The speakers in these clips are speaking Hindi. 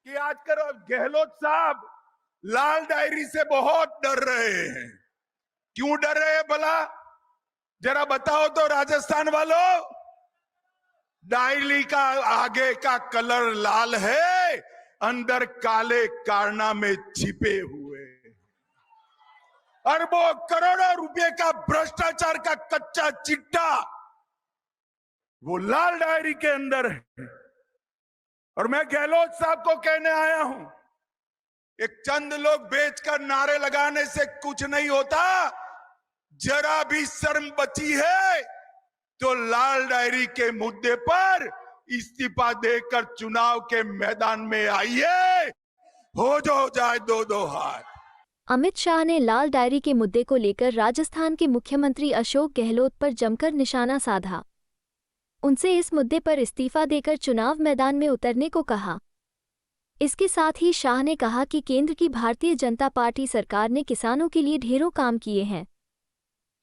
कि आजकल गहलोत साहब लाल डायरी से बहुत डर रहे हैं। क्यों डर रहे हैं भला? जरा बताओ तो राजस्थान वालों। डायरी का आगे का कलर लाल है, अंदर काले कारनामे छिपे हुए हैं। अरबों करोड़ों रुपए का भ्रष्टाचार का कच्चा चिट्टा वो लाल डायरी के अंदर है। और मैं गहलोत साहब को कहने आया हूं, एक चंद लोग बेचकर नारे लगाने से कुछ नहीं होता। जरा भी शर्म बची है तो लाल डायरी के मुद्दे पर इस्तीफा देकर चुनाव के मैदान में आइए, हो जाए दो दो हाथ। अमित शाह ने लाल डायरी के मुद्दे को लेकर राजस्थान के मुख्यमंत्री अशोक गहलोत पर जमकर निशाना साधा। उनसे इस मुद्दे पर इस्तीफा देकर चुनाव मैदान में उतरने को कहा। इसके साथ ही शाह ने कहा कि केंद्र की भारतीय जनता पार्टी सरकार ने किसानों के लिए ढेरों काम किए हैं।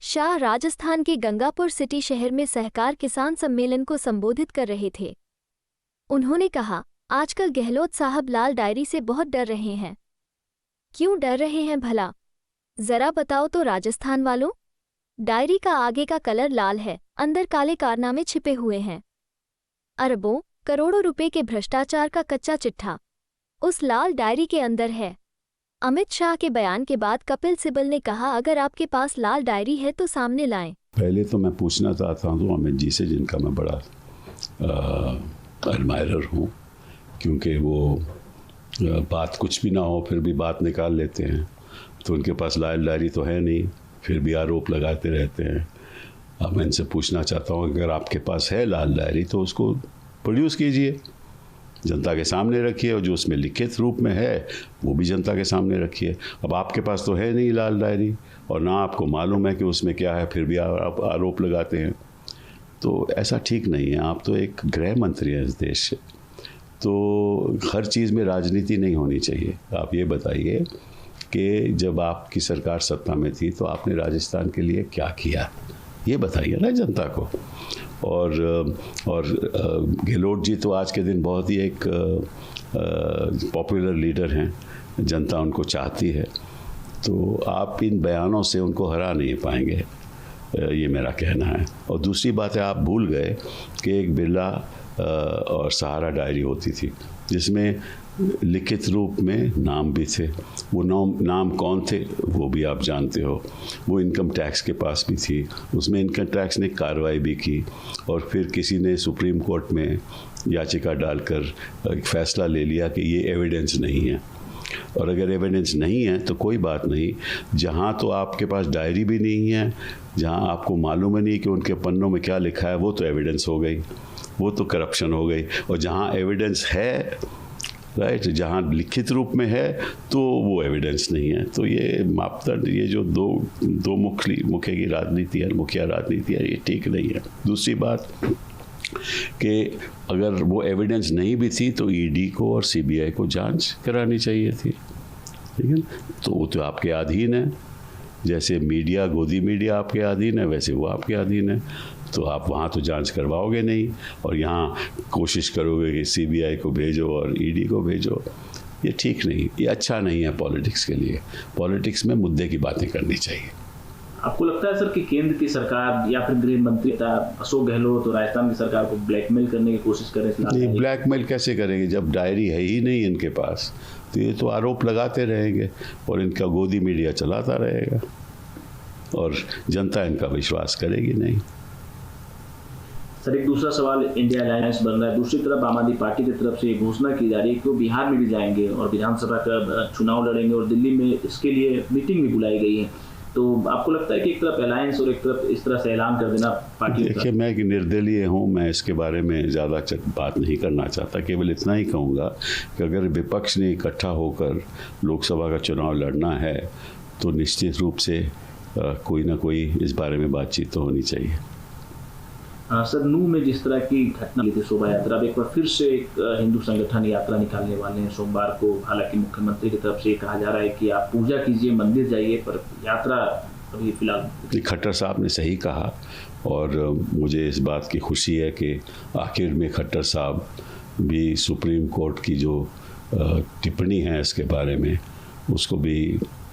शाह राजस्थान के गंगापुर सिटी शहर में सहकार किसान सम्मेलन को संबोधित कर रहे थे। उन्होंने कहा, आजकल गहलोत साहब लाल डायरी से बहुत डर रहे हैं। क्यों डर रहे हैं भला? जरा बताओ तो राजस्थान वालों। डायरी का आगे का कलर लाल है, अंदर काले कारनामे छिपे हुए हैं। अरबों करोड़ों रुपए के भ्रष्टाचार का कच्चा चिट्ठा उस लाल डायरी के अंदर है। अमित शाह के बयान के बाद कपिल सिब्बल ने कहा, अगर आपके पास लाल डायरी है तो सामने लाएं। पहले तो मैं पूछना चाहता हूँ अमित जी से, जिनका मैं बड़ा एडमायरर हूँ, क्योंकि वो बात कुछ भी ना हो फिर भी बात निकाल लेते हैं। तो उनके पास लाल डायरी तो है नहीं, फिर भी आरोप लगाते रहते हैं। अब मैं इनसे पूछना चाहता हूँ, अगर आपके पास है लाल डायरी तो उसको प्रोड्यूस कीजिए, जनता के सामने रखिए, और जो उसमें लिखित रूप में है वो भी जनता के सामने रखिए। अब आपके पास तो है नहीं लाल डायरी, और ना आपको मालूम है कि उसमें क्या है, फिर भी आप आरोप लगाते हैं। तो ऐसा ठीक नहीं है। आप तो एक गृह मंत्री हैं इस देश से, तो हर चीज़ में राजनीति नहीं होनी चाहिए। आप ये बताइए कि जब आपकी सरकार सत्ता में थी तो आपने राजस्थान के लिए क्या किया, ये बताइए ना जनता को। और गहलोत जी तो आज के दिन बहुत ही एक पॉपुलर लीडर हैं, जनता उनको चाहती है, तो आप इन बयानों से उनको हरा नहीं पाएंगे, ये मेरा कहना है। और दूसरी बात है, आप भूल गए कि एक बिरला और सहारा डायरी होती थी जिसमें लिखित रूप में नाम भी थे। वो नाम कौन थे वो भी आप जानते हो। वो इनकम टैक्स के पास भी थी, उसमें इनकम टैक्स ने कार्रवाई भी की, और फिर किसी ने सुप्रीम कोर्ट में याचिका डालकर एक फ़ैसला ले लिया कि ये एविडेंस नहीं है। और अगर एविडेंस नहीं है तो कोई बात नहीं, जहाँ तो आपके पास डायरी भी नहीं है, जहाँ आपको मालूम है नहीं कि उनके पन्नों में क्या लिखा है, वो तो एविडेंस हो गई, वो तो करप्शन हो गई। और जहाँ एविडेंस है, राइट, जहाँ लिखित रूप में है, तो वो एविडेंस नहीं है। तो ये मापदंड, ये जो दो मुखिया की राजनीति है, मुखिया राजनीति है, ये ठीक नहीं है। दूसरी बात कि अगर वो एविडेंस नहीं भी थी तो ईडी को और सीबीआई को जांच करानी चाहिए थी, ठीक है ना। तो वो तो आपके अधीन है, जैसे मीडिया, गोदी मीडिया आपके अधीन है, वैसे वो आपके अधीन है। तो आप वहाँ तो जांच करवाओगे नहीं, और यहाँ कोशिश करोगे कि सीबीआई को भेजो और ईडी को भेजो। ये ठीक नहीं, ये अच्छा नहीं है पॉलिटिक्स के लिए। पॉलिटिक्स में मुद्दे की बातें करनी चाहिए। आपको लगता है सर कि केंद्र की सरकार या फिर गृह मंत्री अशोक गहलोत और राजस्थान की सरकार को ब्लैकमेल करने की कोशिश कर रहे हैं? नहीं, ब्लैकमेल कैसे करेंगे जब डायरी है ही नहीं इनके पास? तो ये तो आरोप लगाते रहेंगे और इनका गोदी मीडिया चलाता रहेगा, और जनता इनका विश्वास करेगी नहीं। सर, एक दूसरा सवाल, इंडिया अलायंस बन रहा है, दूसरी तरफ आम आदमी पार्टी की तरफ से घोषणा की जा रही है कि वो बिहार में भी जाएंगे और विधानसभा का चुनाव लड़ेंगे, और दिल्ली में इसके लिए मीटिंग भी बुलाई गई है। तो आपको लगता है कि एक तरफ अलायंस और एक तरफ इस तरह से ऐलान कर देना पार्टी? देखिए, मैं एक निर्दलीय हूँ, मैं इसके बारे में ज़्यादा बात नहीं करना चाहता। केवल इतना ही कहूँगा कि अगर विपक्ष ने इकट्ठा होकर लोकसभा का चुनाव लड़ना है तो निश्चित रूप से कोई ना कोई इस बारे में बातचीत तो होनी चाहिए। सर, नूह में जिस तरह की घटना हुई थी, शोभा यात्रा, एक बार फिर से एक हिंदू संगठन यात्रा निकालने वाले हैं सोमवार को। हालांकि मुख्यमंत्री की तरफ से ये कहा जा रहा है कि आप पूजा कीजिए, मंदिर जाइए, पर यात्रा अभी फिलहाल। खट्टर साहब ने सही कहा, और मुझे इस बात की खुशी है कि आखिर में खट्टर साहब भी सुप्रीम कोर्ट की जो टिप्पणी है इसके बारे में उसको भी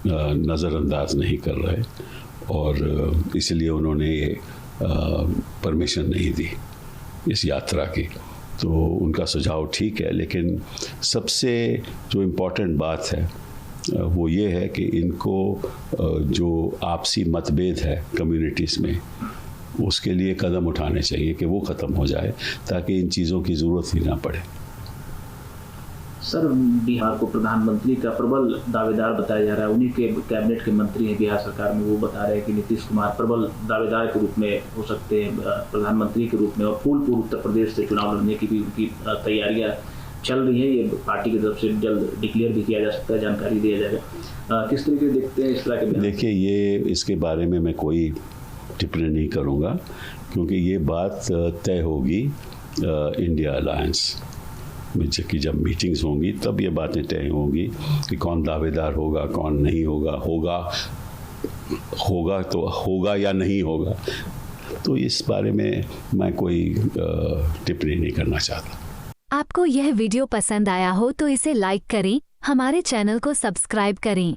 नज़रअंदाज नहीं कर रहे, और इसलिए उन्होंने ये परमिशन नहीं दी इस यात्रा की। तो उनका सुझाव ठीक है, लेकिन सबसे जो इम्पोर्टेंट बात है वो ये है कि इनको जो आपसी मतभेद है कम्युनिटीज़ में, उसके लिए कदम उठाने चाहिए कि वो ख़त्म हो जाए, ताकि इन चीज़ों की ज़रूरत ही ना पड़े। सर, बिहार को प्रधानमंत्री का प्रबल दावेदार बताया जा रहा है। उन्हीं के कैबिनेट के मंत्री हैं बिहार सरकार में, वो बता रहे हैं कि नीतीश कुमार प्रबल दावेदार के रूप में हो सकते हैं प्रधानमंत्री के रूप में, और फूलपुर उत्तर प्रदेश से चुनाव लड़ने की भी उनकी तैयारियां चल रही है। ये पार्टी की तरफ से जल्द डिक्लेयर भी किया जा सकता है, जानकारी दिया जाएगा। किस तरीके से देखते हैं इस तरह के? देखिए, ये इसके बारे में मैं कोई टिप्पणी नहीं करूँगा, क्योंकि ये बात तय होगी इंडिया अलायंस में, जब मीटिंग्स होंगी तब ये बातें तय होंगी कि कौन दावेदार होगा, कौन नहीं होगा, होगा तो होगा या नहीं होगा। तो इस बारे में मैं कोई टिप्पणी नहीं करना चाहता। आपको यह वीडियो पसंद आया हो तो इसे लाइक करें, हमारे चैनल को सब्सक्राइब करें